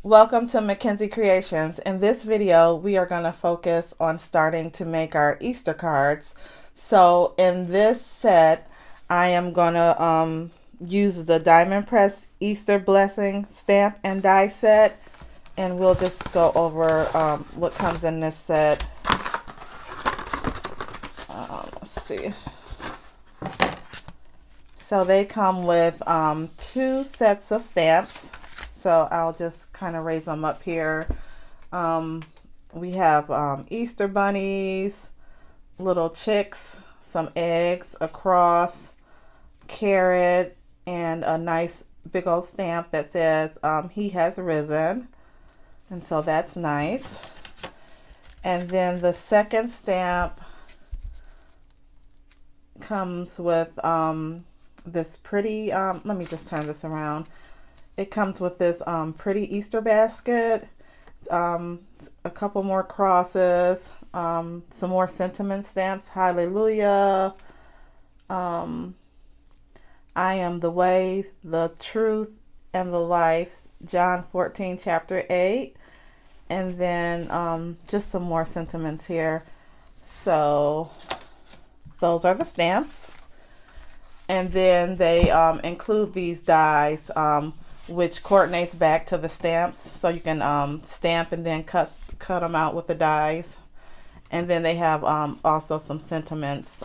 Welcome to Mackenzie Creations. In this video, we are going to focus on starting to make our Easter cards. So in this set, I am going to use the Diamond Press Easter Blessing stamp and die set. And we'll just go over what comes in this set. Let's see. So they come with two sets of stamps. So I'll just kind of raise them up here. We have Easter bunnies, little chicks, some eggs, a cross, carrot, and a nice big old stamp that says he has risen. And so that's nice. And then the second stamp comes with this pretty, let me just turn this around. It comes with this pretty Easter basket, a couple more crosses, some more sentiment stamps. Hallelujah. I am the way, the truth, and the life. John 14, chapter 8. And then just some more sentiments here. So those are the stamps. And then they include these dies, which coordinates back to the stamps, so you can stamp and then cut them out with the dies. And then they have also some sentiments.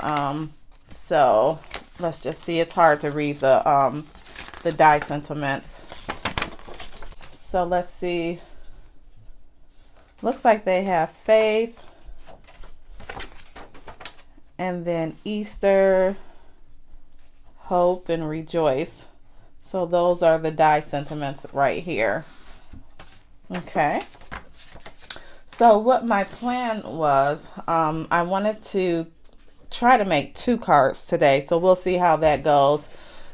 So let's just see. It's hard to read the die sentiments. So let's see. Looks like they have faith, and then Easter, hope, and rejoice. So those are the die sentiments right here. Okay. So what my plan was, I wanted to try to make two cards today. So we'll see how that goes.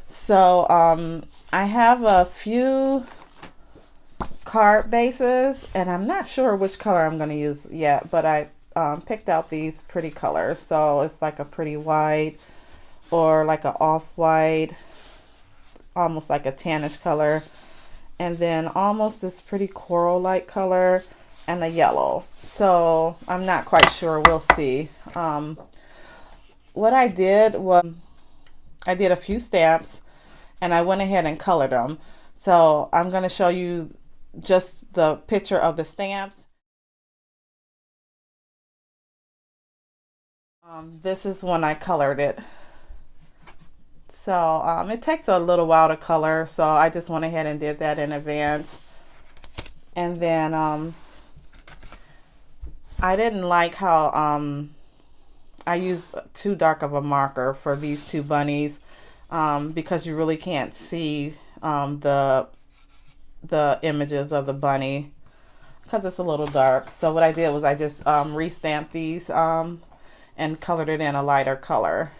So I have a few card bases, and I'm not sure which color I'm going to use yet, but I picked out these pretty colors. So it's like a pretty white, or like an off-white, almost like a tannish color, and then almost this pretty coral-like color, and a yellow. So I'm not quite sure. We'll see. What I did was I did a few stamps, and I went ahead and colored them. So I'm going to show you just the picture of the stamps. This is when I colored it. So it takes a little while to color, so I just went ahead and did that in advance. And then I didn't like how I used too dark of a marker for these two bunnies, because you really can't see the images of the bunny because it's a little dark. So what I did was I just re-stamped these and colored it in a lighter color,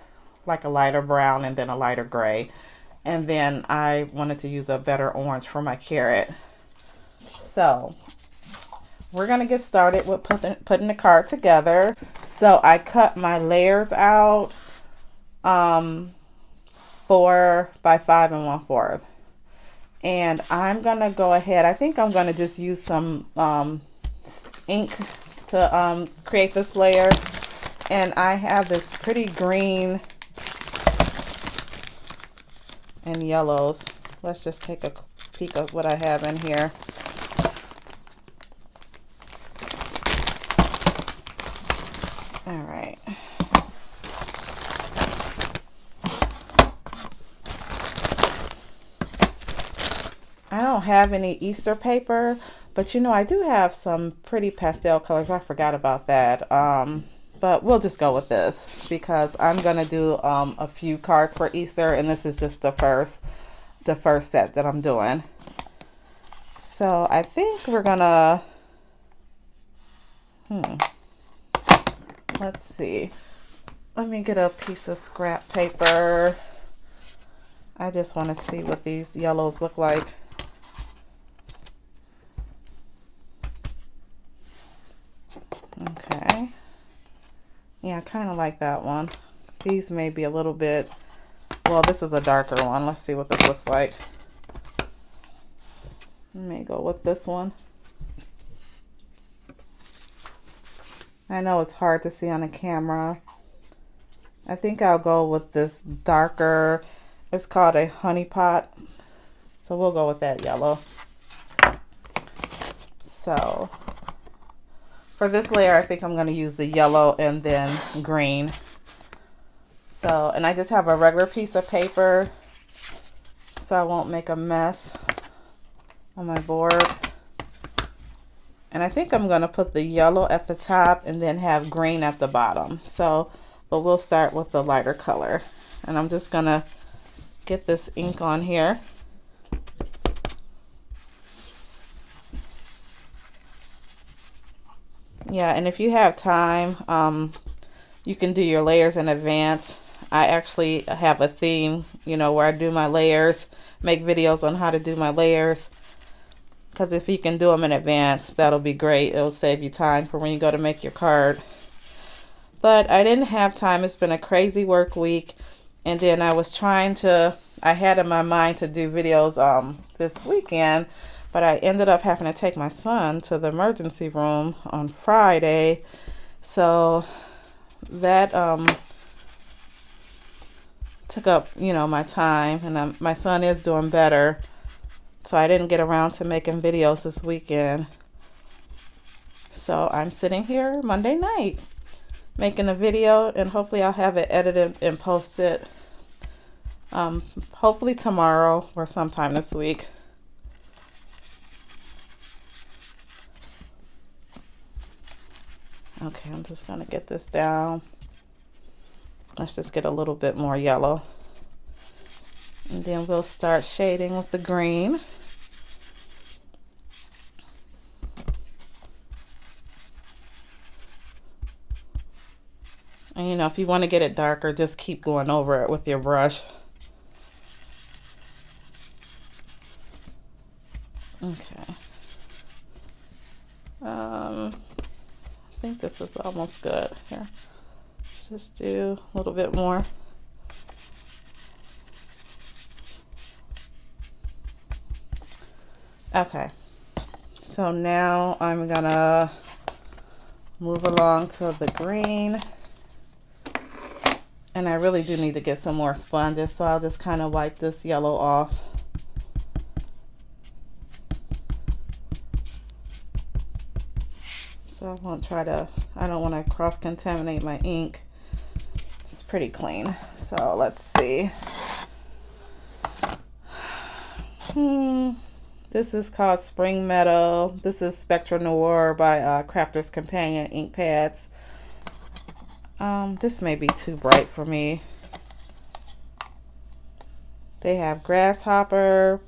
like a lighter brown and then a lighter gray. And then I wanted to use a better orange for my carrot. So we're going to get started with putting the card together. So I cut my layers out 4 by 5 1/4. And I'm going to go ahead. I think I'm going to just use some ink to create this layer. And I have this pretty green and yellows. Let's just take a peek of what I have in here. All right. I don't have any Easter paper, but I do have some pretty pastel colors. I forgot about that. But we'll just go with this because I'm gonna do a few cards for Easter, and this is just the first set that I'm doing. So I think we're gonna let's see. Let me get a piece of scrap paper. I just want to see what these yellows look like. Okay. Yeah, I kind of like that one. These may be a little bit, well, this is a darker one. Let's see what this looks like. Let me go with this one. I know it's hard to see on the camera. I think I'll go with this darker, it's called a honey pot. So we'll go with that yellow. So for this layer, I think I'm going to use the yellow and then green. So, and I just have a regular piece of paper so I won't make a mess on my board. And I think I'm going to put the yellow at the top and then have green at the bottom. So, but we'll start with the lighter color. And I'm just going to get this ink on here. Yeah, and if you have time, you can do your layers in advance. I actually have a theme, you know, where I do my layers, make videos on how to do my layers. Because if you can do them in advance, that'll be great. It'll save you time for when you go to make your card. But I didn't have time. It's been a crazy work week. And then I was I had in my mind to do videos this weekend. But I ended up having to take my son to the emergency room on Friday. So that took up, you know, my time. And my son is doing better. So I didn't get around to making videos this weekend. So I'm sitting here Monday night making a video, and hopefully I'll have it edited and posted hopefully tomorrow or sometime this week. Okay, I'm just gonna get this down. Let's just get a little bit more yellow. And then we'll start shading with the green. And you know, if you want to get it darker, just keep going over it with your brush. Okay. I think this is almost good. Here, let's just do a little bit more. Okay, so now I'm gonna move along to the green. And I really do need to get some more sponges, so I'll just kind of wipe this yellow off. So I don't want to cross-contaminate my ink. It's pretty clean. So let's see. This is called Spring Meadow. This is Spectra Noir by Crafter's Companion ink pads. This may be too bright for me. They have grasshopper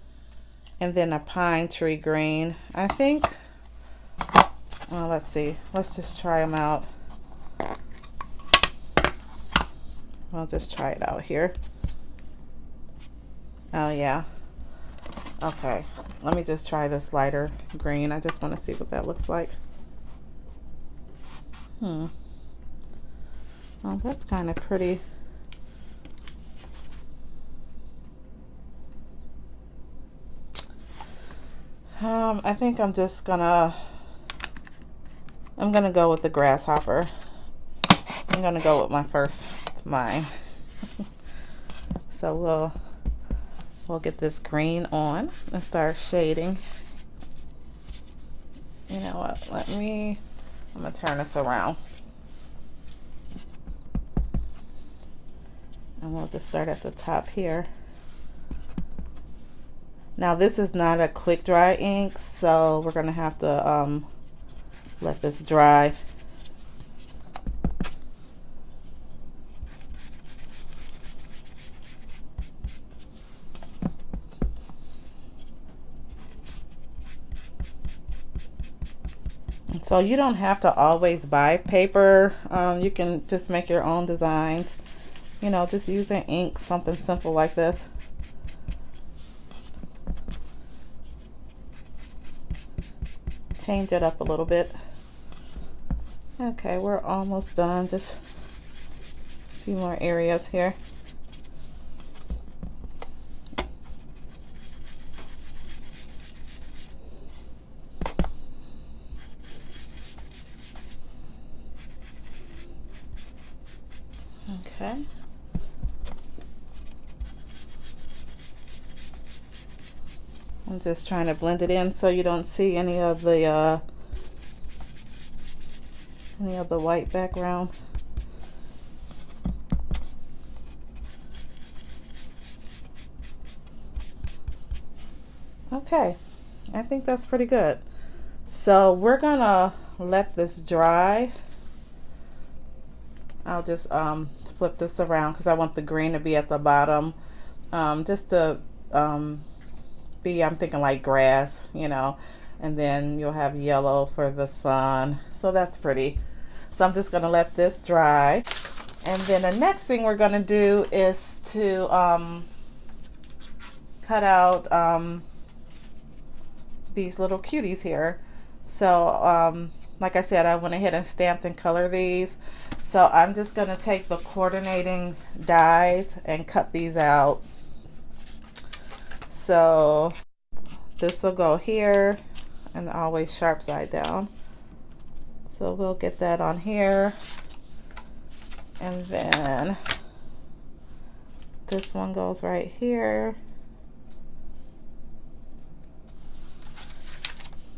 and then a pine tree green. I think, well, let's see. Let's just try them out. I'll just try it out here. Oh, yeah. Okay. Let me just try this lighter green. I just want to see what that looks like. Oh, that's kind of pretty. I think I'm gonna go with the grasshopper. I'm gonna go with my first mine. So we'll get this green on and start shading. You know what? I'm gonna turn this around. And we'll just start at the top here. Now this is not a quick dry ink, so we're gonna have to let this dry. So you don't have to always buy paper. You can just make your own designs. You know, just using ink, something simple like this. Change it up a little bit. Okay, we're almost done. Just a few more areas here. I'm just trying to blend it in so you don't see any of the white background. Okay, I think that's pretty good. So we're gonna let this dry. I'll just flip this around because I want the green to be at the bottom, just to be, I'm thinking like grass, you know, and then you'll have yellow for the sun. So that's pretty. So I'm just gonna let this dry. And then the next thing we're gonna do is to cut out these little cuties here. So like I said, I went ahead and stamped and colored these. So I'm just going to take the coordinating dies and cut these out. So this will go here, and always sharp side down. So we'll get that on here. And then this one goes right here.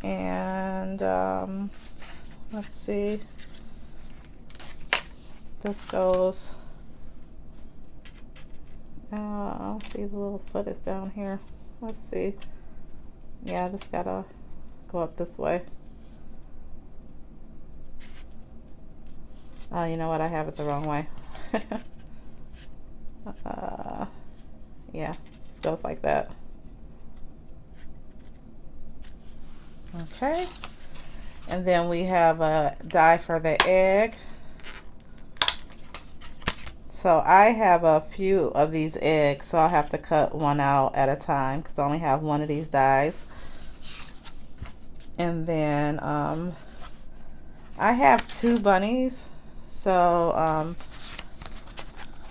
And let's see, this goes, see the little foot is down here. Let's see, yeah, this gotta go up this way. Oh, you know what, I have it the wrong way. Yeah, this goes like that. Okay, and then we have a die for the egg. So I have a few of these eggs, so I'll have to cut one out at a time because I only have one of these dies. And then I have two bunnies, so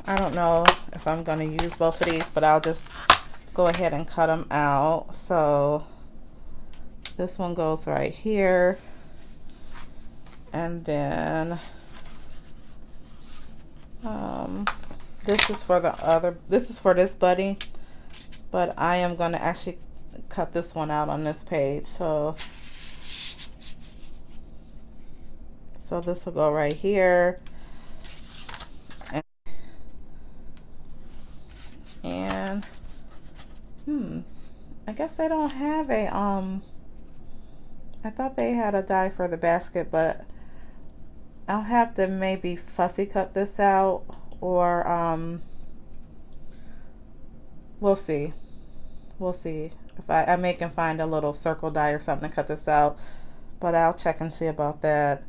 I don't know if I'm going to use both of these, but I'll just go ahead and cut them out. So this one goes right here, and then this is for this buddy, but I am going to actually cut this one out on this page. So this will go right here, and I guess I don't have a I thought they had a die for the basket, but I'll have to maybe fussy cut this out, or we'll see. We'll see if I may can find a little circle die or something to cut this out, but I'll check and see about that.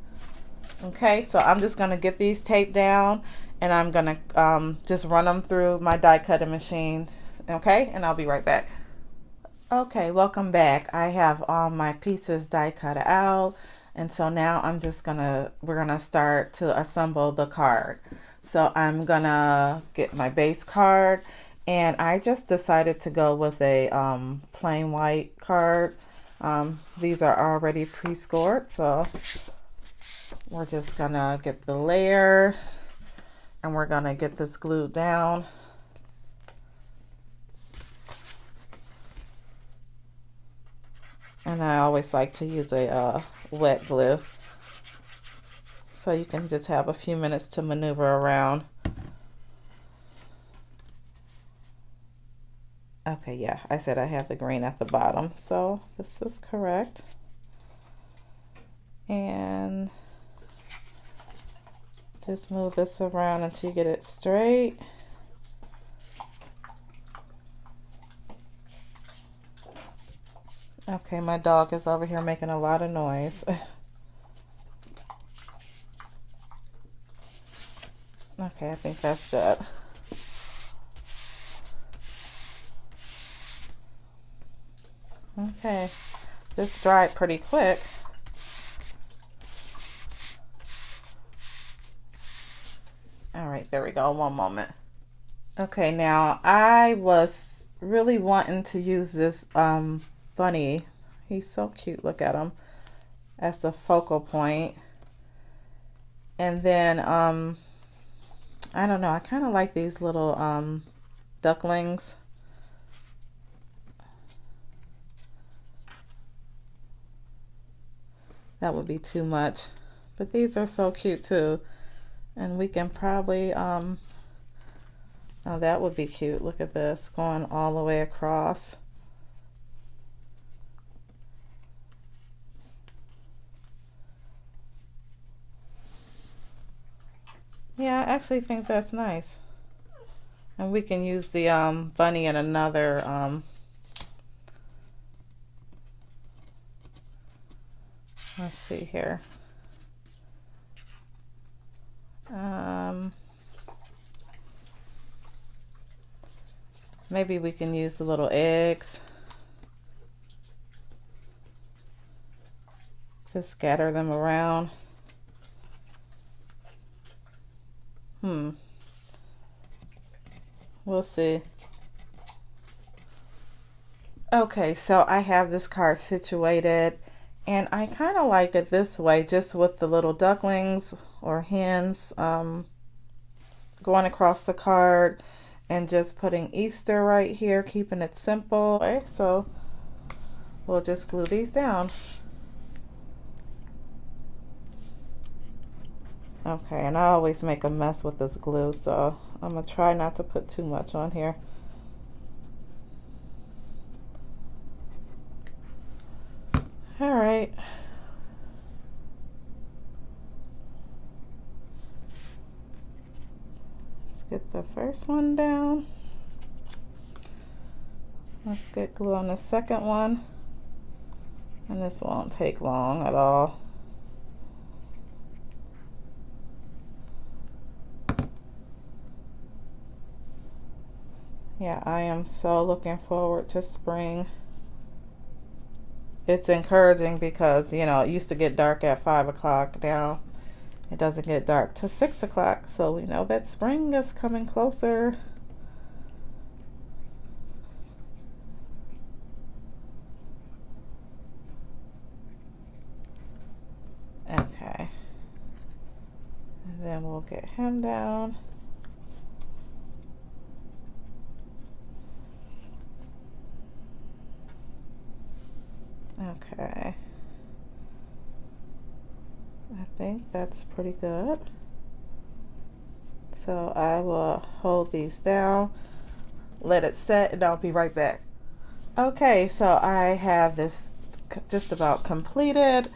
Okay, so I'm just gonna get these taped down, and I'm gonna just run them through my die cutting machine. Okay, and I'll be right back. Okay, welcome back. I have all my pieces die cut out, and so now we're gonna start to assemble the card. So I'm gonna get my base card, and I just decided to go with a plain white card. These are already pre-scored, so we're just gonna get the layer, and we're gonna get this glued down. And I always like to use a wet glue, so you can just have a few minutes to maneuver around. Okay, yeah, I said I have the green at the bottom, so this is correct. And just move this around until you get it straight. Okay, my dog is over here making a lot of noise. Okay, I think that's good. Okay, this dried pretty quick. All right, there we go. One moment. Okay, now I was really wanting to use this bunny. He's so cute. Look at him, as the focal point. And then I don't know, I kind of like these little ducklings. That would be too much. But these are so cute too. And we can probably, oh, that would be cute. Look at this, going all the way across. Yeah, I actually think that's nice. And we can use the bunny in another, let's see here. Maybe we can use the little eggs. Just scatter them around. We'll see. Okay, so I have this card situated, and I kind of like it this way, just with the little ducklings or hens going across the card, and just putting Easter right here, keeping it simple. Okay, so we'll just glue these down. Okay, and I always make a mess with this glue, so I'm gonna try not to put too much on here. All right. Let's get the first one down. Let's get glue on the second one. And this won't take long at all. Yeah, I am so looking forward to spring. It's encouraging because, you know, it used to get dark at 5 o'clock. Now it doesn't get dark till 6 o'clock. So we know that spring is coming closer. Okay. And then we'll get him down. Okay. I think that's pretty good. So I will hold these down, let it set, and I'll be right back. Okay, so I have this just about completed.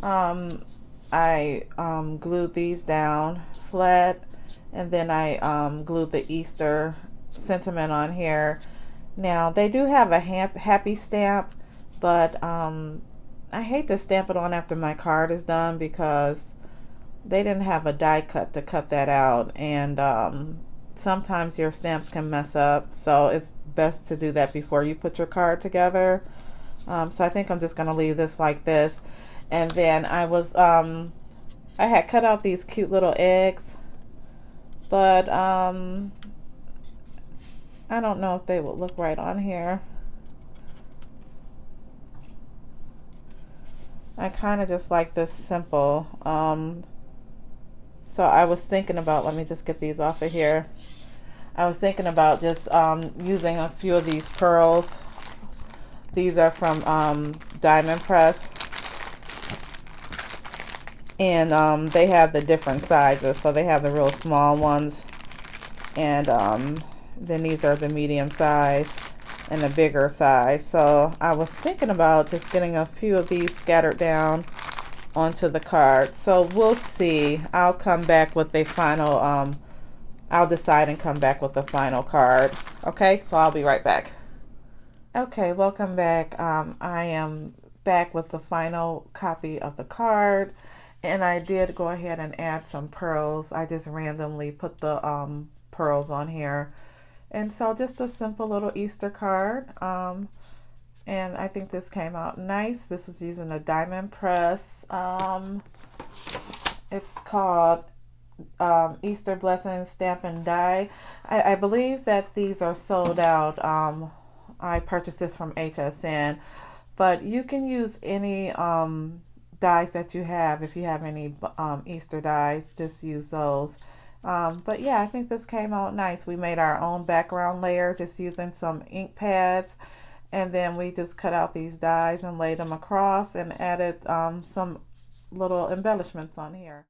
I glued these down flat, and then I glued the Easter sentiment on here. Now they do have a happy stamp, but I hate to stamp it on after my card is done because they didn't have a die cut to cut that out, and sometimes your stamps can mess up, so it's best to do that before you put your card together. So I think I'm just gonna leave this like this. And then I had cut out these cute little eggs, but I don't know if they would look right on here. I kind of just like this simple. So I was thinking about, let me just get these off of here. I was thinking about just using a few of these pearls. These are from Diamond Press. And they have the different sizes. So they have the real small ones. And then these are the medium size and the bigger size. So I was thinking about just getting a few of these scattered down onto the card. So we'll see. I'll come back with the final, I'll decide and come back with the final card. Okay, so I'll be right back. Okay, welcome back. I am back with the final copy of the card. And I did go ahead and add some pearls. I just randomly put the pearls on here. And so just a simple little Easter card. And I think this came out nice. This is using a Diamond Press. It's called Easter Blessing Stamp and Die. I believe that these are sold out. I purchased this from HSN. But you can use any dies that you have. If you have any Easter dies, just use those. But yeah, I think this came out nice. We made our own background layer just using some ink pads, And then we just cut out these dies and laid them across and added some little embellishments on here.